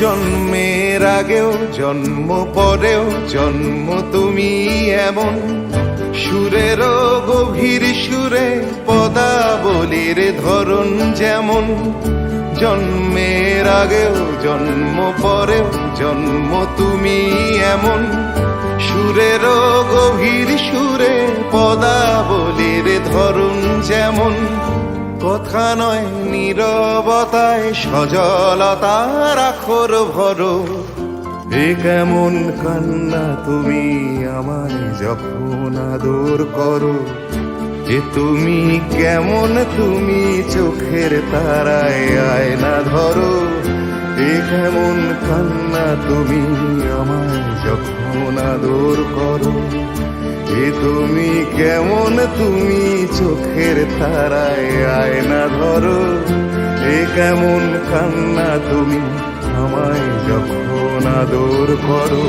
জন্মের আগেও জন্ম পরেও জন্ম তুমি এমন, সুরেরও গভীর সুরে পদাবলীর ধরন যেমন। জন্মের আগেও জন্ম পরেও জন্ম তুমি এমন, সুরেরও গভীর সুরে পদাবলীর ধরন যেমন। কথা নয় নীরবতায় সজলতার আখর ভরো, এ কেমন কান্না তুমি আমায় যখন আদর করো। এ তুমি কেমন তুমি চোখের তারায় আয়না ধরো, এ কেমন কান্না তুমি আমায় যখন আদর করো। এ তুমি কেমন তুমি চোখের তারায় আয়না ধরো, এ কেমন কান্না তুমি আমায় যখন আদর করো।